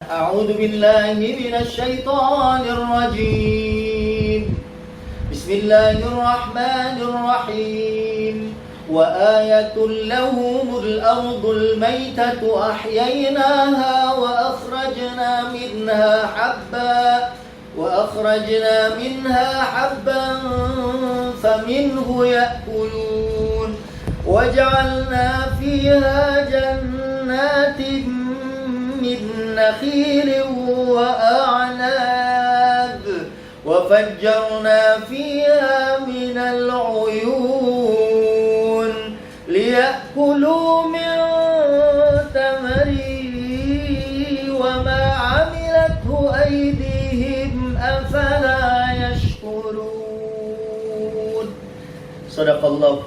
أعوذ بالله من الشيطان الرجيم بسم الله الرحمن الرحيم وآية لهم الأرض الميتة أحييناها وأخرجنا منها حبا فمنه يأكلون وجعلنا فيها جنات من نخيل وأعناب وفجرنا فيها من العيون ليأكلوا من ثمره وما عملته أيديهم أفلا يشكرون. Sadaqallahu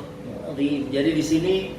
azim. Jadi di sini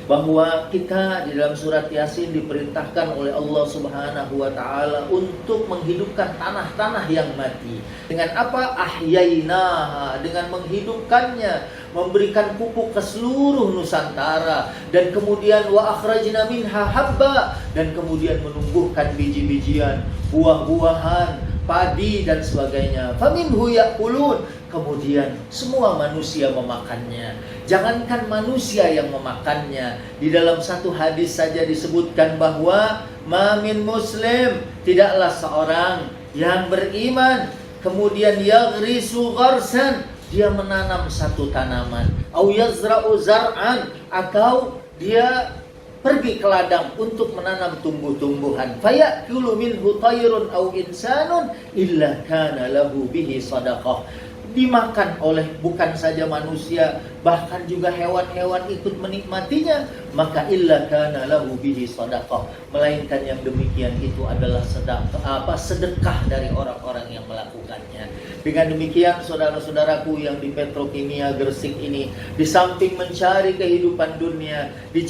bahwa kita di dalam surat Yasin diperintahkan oleh Allah Subhanahu wa taala untuk menghidupkan tanah-tanah yang mati. Dengan apa? Ahyainaha, dengan menghidupkannya, memberikan pupuk ke seluruh Nusantara, dan kemudian wa akhrajna minha habba, dan kemudian menumbuhkan biji-bijian, buah-buahan, padi dan sebagainya. Faminhu ya'kulun, kemudian semua manusia memakannya. Jangankan manusia yang memakannya, di dalam satu hadis saja disebutkan bahwa ma min muslim, tidaklah seorang yang beriman kemudian yaghrisu gharsan, dia menanam satu tanaman, au yazra'u zar'an, atau dia pergi ke ladang untuk menanam tumbuh-tumbuhan, fayakulu minhu tayrun aw insanun illa kana lahu bihi sadaqah, dimakan oleh bukan saja manusia, bahkan juga hewan-hewan ikut menikmatinya, maka illa kana lahu bihi sadaqah, melainkan yang demikian itu adalah sedekah dari orang-orang yang melakukannya. Dengan demikian, saudara-saudaraku yang di Petrokimia Gresik ini, di samping mencari kehidupan dunia, di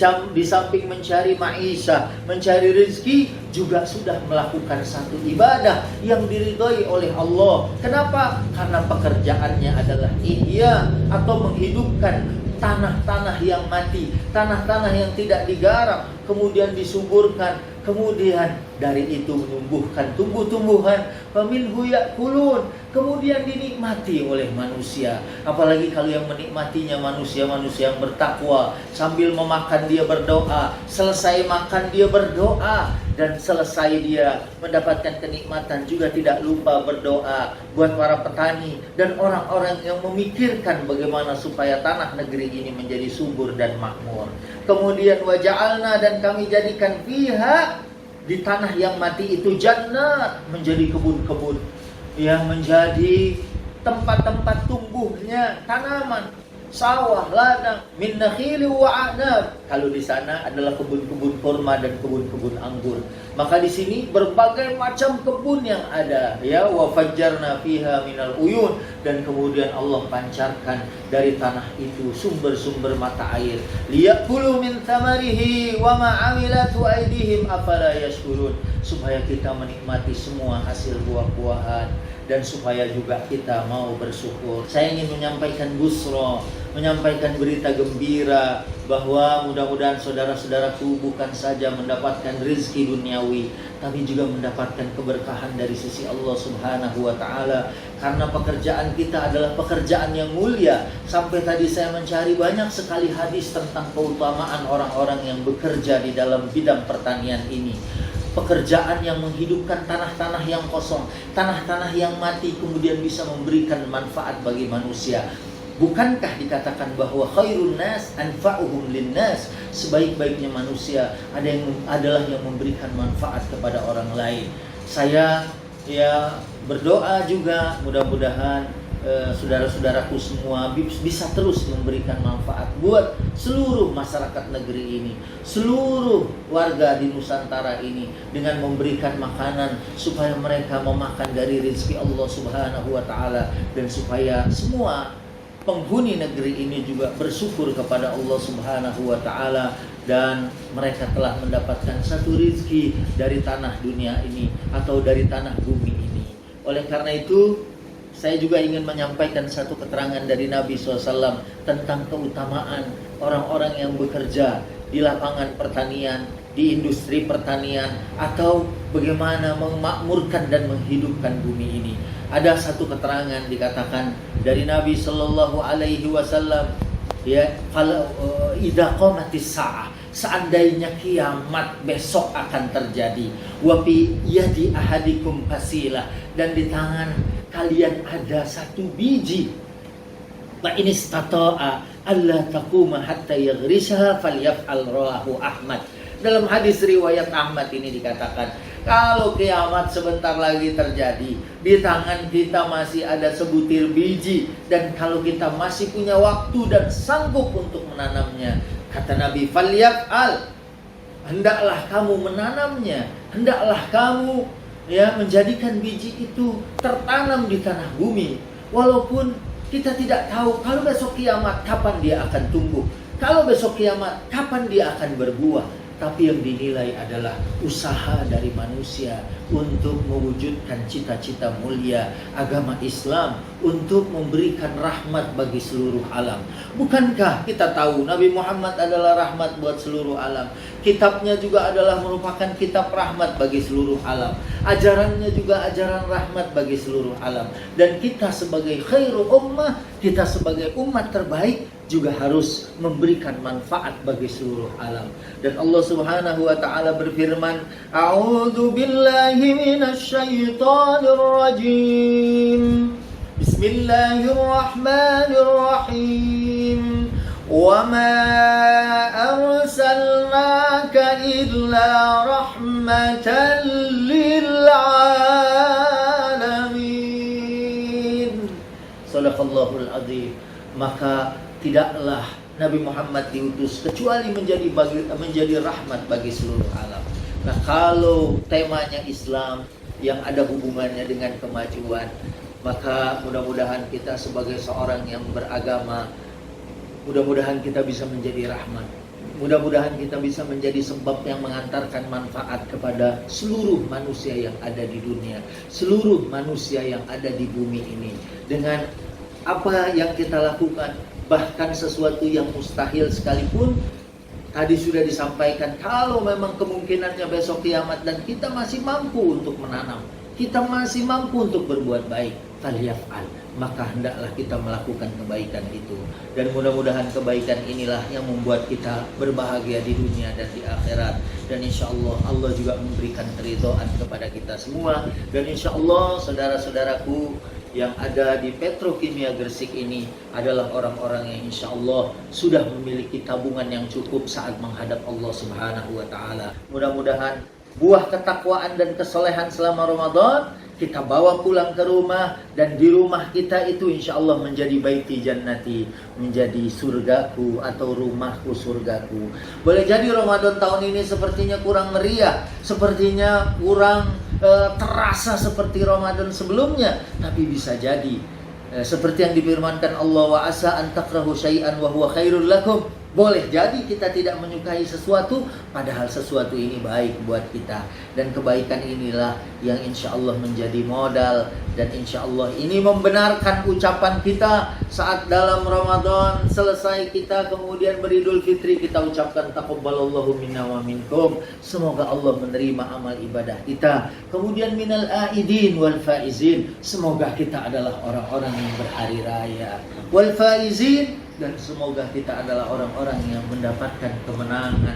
samping mencari maisha, mencari rezeki, juga sudah melakukan satu ibadah yang diridhai oleh Allah. Kenapa? Karena pekerjaannya adalah ihya, atau menghidupkan tanah-tanah yang mati, tanah-tanah yang tidak digarap, kemudian disuburkan, kemudian dari itu menumbuhkan tumbuh-tumbuhan, faminhu ya'kulun, kemudian dinikmati oleh manusia. Apalagi kalau yang menikmatinya manusia-manusia yang bertakwa, sambil memakan dia berdoa, selesai makan dia berdoa, dan selesai dia mendapatkan kenikmatan juga tidak lupa berdoa buat para petani dan orang-orang yang memikirkan bagaimana supaya tanah negeri ini menjadi subur dan makmur. Kemudian waja'alna, dan kami jadikan fiha, di tanah yang mati itu, jannat, menjadi kebun-kebun, yang menjadi tempat-tempat tumbuhnya tanaman, sawah, ladang, min nakhili wa a'nab. Kalau di sana adalah kebun-kebun kurma dan kebun-kebun anggur, maka di sini berbagai macam kebun yang ada, ya, wa fajjarna fiha minal uyun, dan kemudian Allah pancarkan dari tanah itu sumber-sumber mata air, liyakulu min thamarihi wa ma 'amilatu aydihim afala yashkurun, supaya kita menikmati semua hasil buah-buahan, dan supaya juga kita mau bersyukur. Saya ingin menyampaikan busra, menyampaikan berita gembira, bahwa mudah-mudahan saudara-saudaraku bukan saja mendapatkan rezeki duniawi, tapi juga mendapatkan keberkahan dari sisi Allah Subhanahu wa taala, karena pekerjaan kita adalah pekerjaan yang mulia. Sampai tadi saya mencari banyak sekali hadis tentang keutamaan orang-orang yang bekerja di dalam bidang pertanian ini. Pekerjaan yang menghidupkan tanah-tanah yang kosong, tanah-tanah yang mati, kemudian bisa memberikan manfaat bagi manusia. Bukankah dikatakan bahwa khairun nas anfa'uhum linnas, sebaik-baiknya manusia adalah yang memberikan manfaat kepada orang lain. Saya berdoa juga mudah-mudahan saudara-saudaraku semua bisa terus memberikan manfaat buat seluruh masyarakat negeri ini, seluruh warga di Nusantara ini, dengan memberikan makanan supaya mereka memakan dari rezeki Allah Subhanahu wa taala, dan supaya semua penghuni negeri ini juga bersyukur kepada Allah Subhanahu wa taala, dan mereka telah mendapatkan satu rezeki dari tanah dunia ini atau dari tanah bumi ini. Oleh karena itu, saya juga ingin menyampaikan satu keterangan dari Nabi SAW tentang keutamaan orang-orang yang bekerja di lapangan pertanian, di industri pertanian, atau bagaimana memakmurkan dan menghidupkan bumi ini. Ada satu keterangan dikatakan dari Nabi Shallallahu Alaihi Wasallam, ya, kalau idza qamatis sa'ah, seandainya kiamat besok akan terjadi, wa fi yadi ahadikum fasilah, dan di tangan kalian ada satu biji, fa in istata'a alla taquma hatta yaghrisaha falyaf'al, rawahu Ahmad. Dalam hadis riwayat Ahmad ini dikatakan, kalau kiamat sebentar lagi terjadi, di tangan kita masih ada sebutir biji, dan kalau kita masih punya waktu dan sanggup untuk menanamnya, kata Nabi, falyaf'al, hendaklah kamu menanamnya, hendaklah kamu, ya, menjadikan biji itu tertanam di tanah bumi. Walaupun kita tidak tahu kalau besok kiamat kapan dia akan tumbuh, kalau besok kiamat kapan dia akan berbuah. Tapi yang dinilai adalah usaha dari manusia untuk mewujudkan cita-cita mulia agama Islam, untuk memberikan rahmat bagi seluruh alam. Bukankah kita tahu Nabi Muhammad adalah rahmat buat seluruh alam? Kitabnya juga adalah merupakan kitab rahmat bagi seluruh alam. Ajarannya juga ajaran rahmat bagi seluruh alam. Dan kita sebagai khairu ummah, kita sebagai umat terbaik, juga harus memberikan manfaat bagi seluruh alam. Dan Allah Subhanahu wa taala berfirman, A'udzu billahi minasy syaithanir rajim. Bismillahirrahmanirrahim. Wa ma arsalnaka illa rahmatan lil alamin. Shadaqallahul azim. Maka tidaklah Nabi Muhammad diutus kecuali menjadi rahmat bagi seluruh alam. Nah, kalau temanya Islam yang ada hubungannya dengan kemajuan, maka mudah-mudahan kita sebagai seorang yang beragama, mudah-mudahan kita bisa menjadi rahmat. Mudah-mudahan kita bisa menjadi sebab yang mengantarkan manfaat kepada seluruh manusia yang ada di dunia, seluruh manusia yang ada di bumi ini. Dengan apa yang kita lakukan, bahkan sesuatu yang mustahil sekalipun, tadi sudah disampaikan, kalau memang kemungkinannya besok kiamat dan kita masih mampu untuk menanam, kita masih mampu untuk berbuat baik, falyaf'al, maka hendaklah kita melakukan kebaikan itu. Dan mudah-mudahan kebaikan inilah yang membuat kita berbahagia di dunia dan di akhirat. Dan insya Allah Allah juga memberikan keridhaan kepada kita semua. Dan insya Allah saudara-saudaraku yang ada di Petrokimia Gresik ini adalah orang-orang yang insya Allah sudah memiliki tabungan yang cukup saat menghadap Allah Subhanahu wa taala. Mudah-mudahan buah ketakwaan dan kesolehan selama Ramadan kita bawa pulang ke rumah, dan di rumah kita itu insya Allah menjadi baiti jannati, menjadi surgaku atau rumahku surgaku. Boleh jadi Ramadan tahun ini sepertinya kurang meriah, sepertinya kurang terasa seperti Ramadan sebelumnya, tapi bisa jadi seperti yang difirmankan Allah, wa asa an takrahu syai'an wa huwa khairul lakum. Boleh jadi kita tidak menyukai sesuatu, padahal sesuatu ini baik buat kita. Dan kebaikan inilah yang insya Allah menjadi modal. Dan insya Allah ini membenarkan ucapan kita saat dalam Ramadan selesai kita kemudian beridul fitri, kita ucapkan taqabbalallahu minna wa minkum. Semoga Allah menerima amal ibadah kita. Kemudian minal aidin wal faizin. Semoga kita adalah orang-orang yang berhari raya. Wal faizin, dan semoga kita adalah orang-orang yang mendapatkan kemenangan,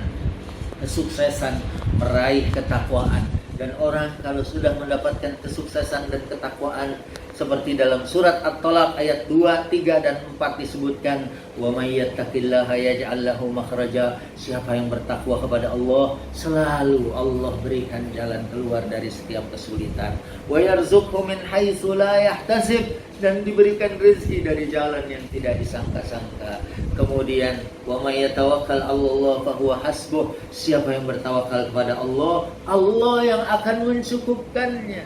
kesuksesan, meraih ketakwaan. Dan orang kalau sudah mendapatkan kesuksesan dan ketakwaan, seperti dalam surat At-Talaq ayat 2, 3, dan 4 disebutkan, wa may yattaqillaha yaj'al lahu makhraja. Siapa yang bertakwa kepada Allah, selalu Allah berikan jalan keluar dari setiap kesulitan. Wa yarzuqhu min haitsu la yahtasib, dan diberikan rezeki dari jalan yang tidak disangka-sangka. Kemudian wa may yatawakkal 'alallah fa huwa hasbuh. Siapa yang bertawakal kepada Allah, Allah yang akan mencukupkannya.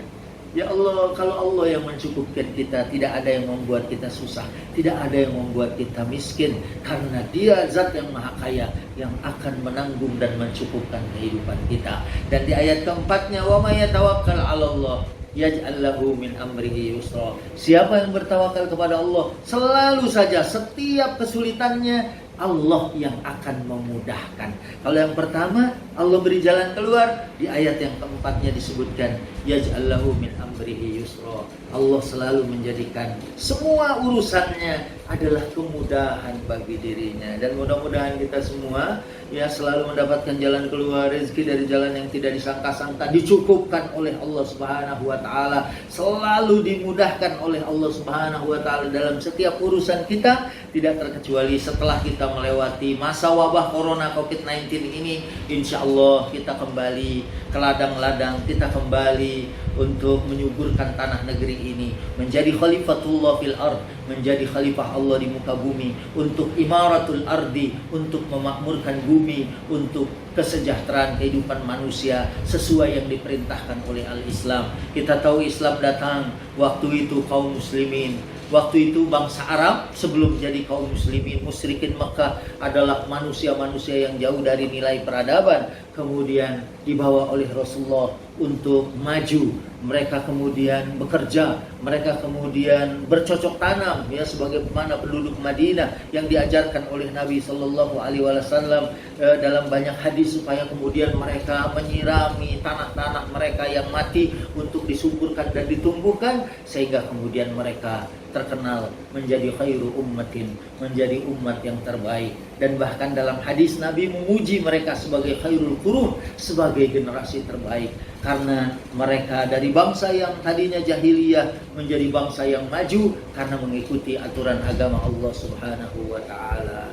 Ya Allah, kalau Allah yang mencukupkan kita, tidak ada yang membuat kita susah, tidak ada yang membuat kita miskin, karena Dia zat yang maha kaya yang akan menanggung dan mencukupkan kehidupan kita. Dan di ayat keempatnya, wa may yatawakkal 'alallah yaj'al lahu min amrihi yusra. Siapa yang bertawakal kepada Allah, selalu saja setiap kesulitannya Allah yang akan memudahkan. Kalau yang pertama, Allah beri jalan keluar. Di ayat yang keempatnya disebutkan, yaj'allahu min amrihi yusra. Allah selalu menjadikan semua urusannya adalah kemudahan bagi dirinya. Dan mudah-mudahan kita semua ya selalu mendapatkan jalan keluar, rezeki dari jalan yang tidak disangka-sangka, dicukupkan oleh Allah Subhanahu wa taala, selalu dimudahkan oleh Allah Subhanahu wa taala dalam setiap urusan kita, tidak terkecuali setelah kita melewati masa wabah corona COVID-19 ini. Insya Allah kita kembali ke ladang-ladang, kita kembali untuk menyuburkan tanah negeri ini, menjadi khalifatullah fil ard, menjadi khalifah Allah di muka bumi, untuk imaratul ardi, untuk memakmurkan bumi, untuk kesejahteraan kehidupan manusia sesuai yang diperintahkan oleh al-Islam. Kita tahu Islam datang waktu itu kaum muslimin, waktu itu bangsa Arab sebelum jadi kaum muslimin, musyrikin Mekah adalah manusia-manusia yang jauh dari nilai peradaban. Kemudian dibawa oleh Rasulullah untuk maju. Mereka kemudian bekerja, mereka kemudian bercocok tanam ya sebagaimana penduduk Madinah yang diajarkan oleh Nabi Shallallahu Alaihi Wasallam dalam banyak hadis, supaya kemudian mereka menyirami tanah-tanah mereka yang mati untuk disuburkan dan ditumbuhkan, sehingga kemudian mereka terkenal menjadi khairu ummatin, menjadi umat yang terbaik. Dan bahkan dalam hadis Nabi memuji mereka sebagai khairul qurun, sebagai generasi terbaik, karena mereka dari bangsa yang tadinya jahiliyah menjadi bangsa yang maju karena mengikuti aturan agama Allah Subhanahu wa taala.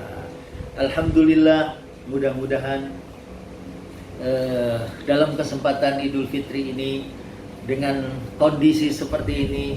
Alhamdulillah, mudah-mudahan dalam kesempatan Idul Fitri ini dengan kondisi seperti ini,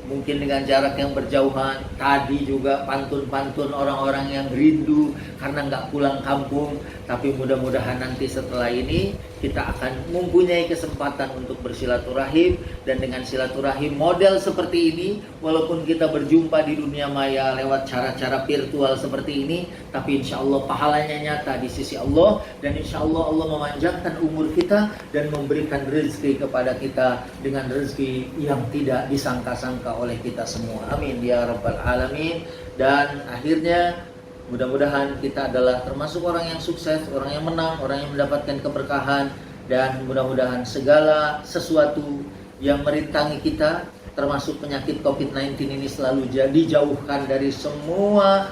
mungkin dengan jarak yang berjauhan, tadi juga pantun-pantun orang-orang yang rindu karena nggak pulang kampung. Tapi mudah-mudahan nanti setelah ini kita akan mempunyai kesempatan untuk bersilaturahim. Dan dengan silaturahim model seperti ini, walaupun kita berjumpa di dunia maya lewat cara-cara virtual seperti ini, tapi insya Allah pahalanya nyata di sisi Allah. Dan insya Allah Allah memanjangkan umur kita dan memberikan rezeki kepada kita dengan rezeki yang tidak disangka-sangka oleh kita semua. Amin ya rabbal alamin. Dan akhirnya mudah-mudahan kita adalah termasuk orang yang sukses, orang yang menang, orang yang mendapatkan keberkahan. Dan mudah-mudahan segala sesuatu yang merintangi kita, termasuk penyakit COVID-19 ini, selalu dijauhkan dari semua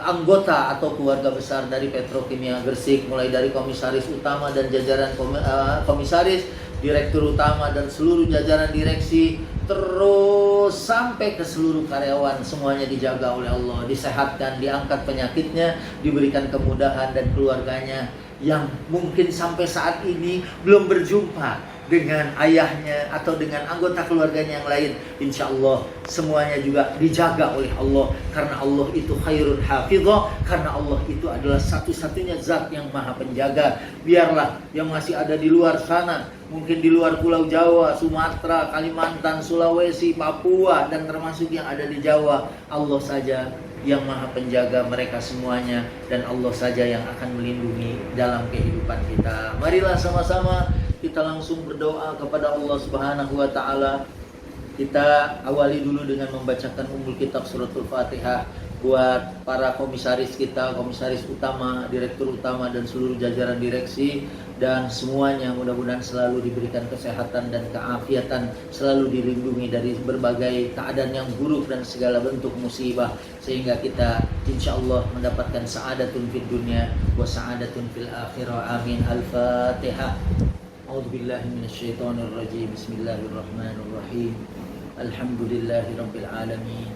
anggota atau keluarga besar dari Petrokimia Gresik, mulai dari komisaris utama dan jajaran komisaris, direktur utama dan seluruh jajaran direksi, terus sampai ke seluruh karyawan, semuanya dijaga oleh Allah, disehatkan, diangkat penyakitnya, diberikan kemudahan, dan keluarganya yang mungkin sampai saat ini belum berjumpa dengan ayahnya atau dengan anggota keluarganya yang lain, insya Allah semuanya juga dijaga oleh Allah, karena Allah itu khairun hafidhah, karena Allah itu adalah satu-satunya zat yang maha penjaga. Biarlah yang masih ada di luar sana, mungkin di luar Pulau Jawa, Sumatera, Kalimantan, Sulawesi, Papua, dan termasuk yang ada di Jawa, Allah saja yang maha penjaga mereka semuanya, dan Allah saja yang akan melindungi dalam kehidupan kita. Marilah sama-sama kita langsung berdoa kepada Allah Subhanahu wa taala. Kita awali dulu dengan membacakan Ummul Kitab Suratul Fatihah buat para komisaris kita, komisaris utama, direktur utama, dan seluruh jajaran direksi, dan semuanya mudah-mudahan selalu diberikan kesehatan dan keafiatan, selalu dilindungi dari berbagai keadaan yang buruk dan segala bentuk musibah, sehingga kita insyaallah mendapatkan sa'adatun fid dunya wa sa'adatun fil akhirah. Amin. Al-Fatihah. A'udzubillahi minasyaitonir rajim. Bismillahirrahmanirrahim. Alhamdulillahirabbil alamin.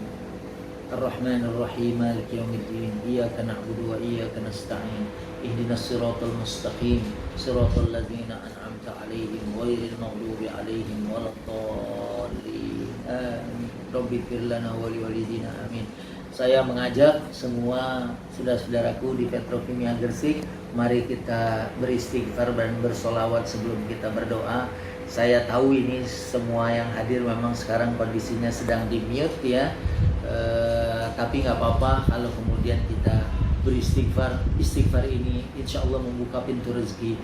Ar-Rahmanir Rahim. Maliki yaumiddin. Iyyaka na'budu wa iyyaka nasta'in. Ihdinas siratal mustaqim. Siratal ladzina an'amta 'alaihim ghairil maghdubi 'alaihim waladdallin. Amin. Rabbighfir lana wa liwalidina. Amin. Saya mengajak semua saudara-saudaraku di Petrokimia Gresik, mari kita beristighfar dan bersolawat sebelum kita berdoa. Saya tahu ini semua yang hadir memang sekarang kondisinya sedang di mute ya, tapi nggak apa-apa kalau kemudian kita beristighfar. Istighfar ini insya Allah membuka pintu rezeki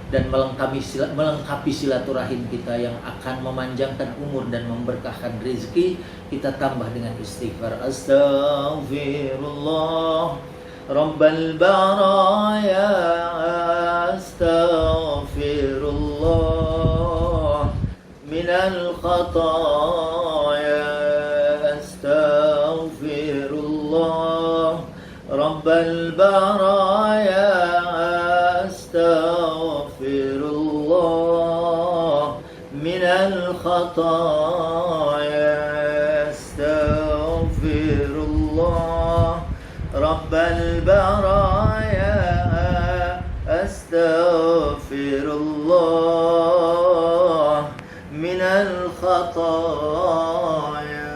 dan melengkapi silaturahim kita yang akan memanjangkan umur dan memberkahkan rezeki. Kita tambah dengan istighfar. Astaghfirullah Rabbal baraya astaghfirullah minal khataya astaghfirullah Rabbal baraya astaghfirullah minal khataya astaghfirullah Rabbal baraya astaghfirullah minal khataya.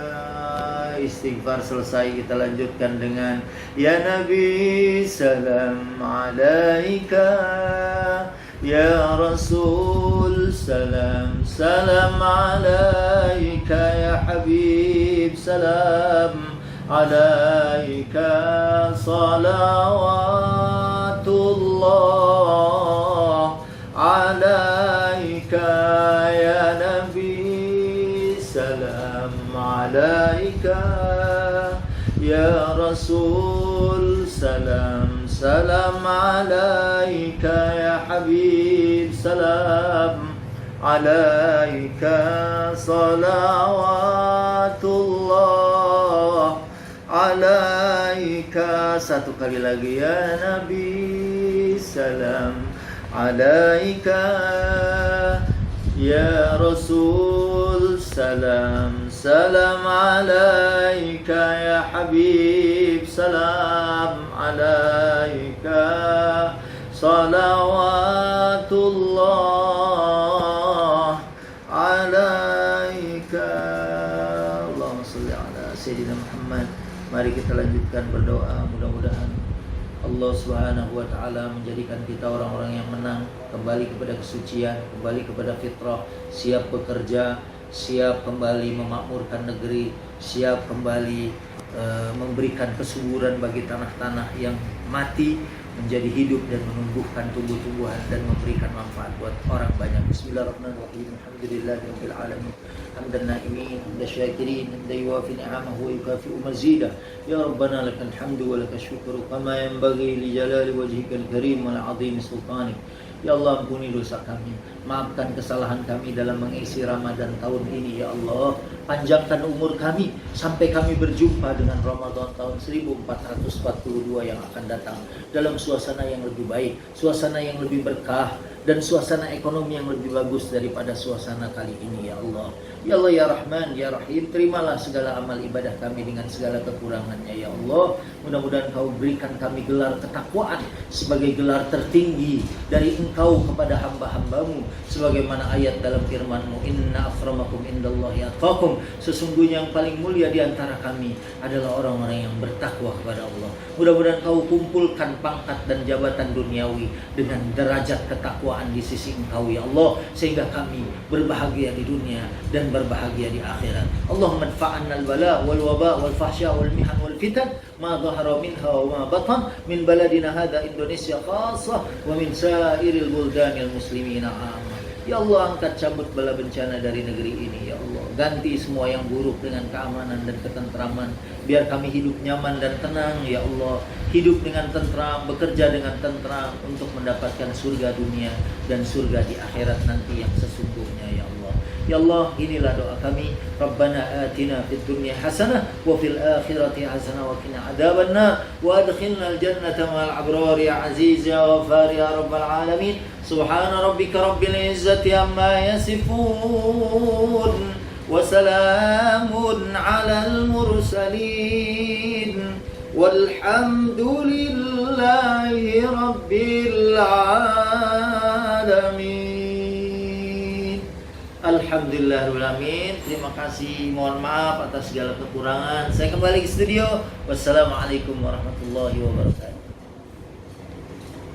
Istighfar selesai, kita lanjutkan dengan ya Nabi salam alaika, ya Rasul salam salam alaika, ya Habib salam alaika, salawatullah alaika, ya Nabi salam alaika, ya Rasul salam salam alaika, ya Habib salam alaika, salawatullah alaika. Satu kali lagi ya Nabi salam alaika, ya Rasul salam salam alaika, ya Habib salam alaika, salawatullah alaika. Allahumma salli ala Sayyidina Muhammad. Mari kita lanjutkan berdoa, mudah-mudahan Allah Subhanahu wa taala menjadikan kita orang-orang yang menang, kembali kepada kesucian, kembali kepada fitrah, siap bekerja, siap kembali memakmurkan negeri, siap kembali memberikan kesuburan bagi tanah-tanah yang mati menjadi hidup dan menumbuhkan tumbuh-tumbuhan dan memberikan manfaat buat orang banyak. Bismillahirrahmanirrahim. Alhamdulillahirabbil alamin. Hamdan na'imin, hamdan syakirin, hamdan yuwafi ni'amahu wa yukafi'u mazidah. Ya Rabbana lakal hamdu wa lakal syukru kama yanbaghi li jalali wajhikal karim wal 'azimi sultanik. Ya Allah, ampuni dosa kami, maafkan kesalahan kami dalam mengisi Ramadan tahun ini. Ya Allah, panjangkan umur kami sampai kami berjumpa dengan Ramadan tahun 1442 yang akan datang dalam suasana yang lebih baik, suasana yang lebih berkah, dan suasana ekonomi yang lebih bagus daripada suasana kali ini. Ya Allah, ya Allah, ya Rahman, ya Rahim, terimalah segala amal ibadah kami dengan segala kekurangannya. Ya Allah, mudah-mudahan Kau berikan kami gelar ketakwaan sebagai gelar tertinggi dari Engkau kepada hamba-hambamu, sebagaimana ayat dalam firman-Mu, inna akramakum indallahi atqakum, sesungguhnya yang paling mulia di antara kami adalah orang-orang yang bertakwa kepada Allah. Mudah-mudahan Kau kumpulkan pangkat dan jabatan duniawi dengan derajat ketakwaan di sisi Engkau, ya Allah, sehingga kami berbahagia di dunia dan berbahagia di akhirat. Allahumma adfa'anna al-bala wal waba wal fahsya wal mihan wal fitan ma dhahara minha wa ma batan min baladina hadha Indonesia khassah wa min sairil buldanil muslimina amma. Ya Allah, angkat cabut bala bencana dari negeri ini. Ya Allah, ganti semua yang buruk dengan keamanan dan ketentraman. Biar kami hidup nyaman dan tenang. Ya Allah, hidup dengan tentram, bekerja dengan tentram untuk mendapatkan surga dunia dan surga di akhirat nanti yang sesungguhnya. Ya Allah, ya Allah, inilah doa kami. Rabbana atina fid dunya hasanah wa fil akhirati hasanah wa qina adzabannar wa adkhilnal jannata ma'al abrar ya aziz ya ghafar ya rabbal alamin. Subhana rabbika rabbil izzati amma yasifun wa salamun 'alal mursalin walhamdulillahi rabbil alamin. Alhamdulillahirrahmanirrahim. Terima kasih, mohon maaf atas segala kekurangan. Saya kembali ke studio. Wassalamualaikum warahmatullahi wabarakatuh.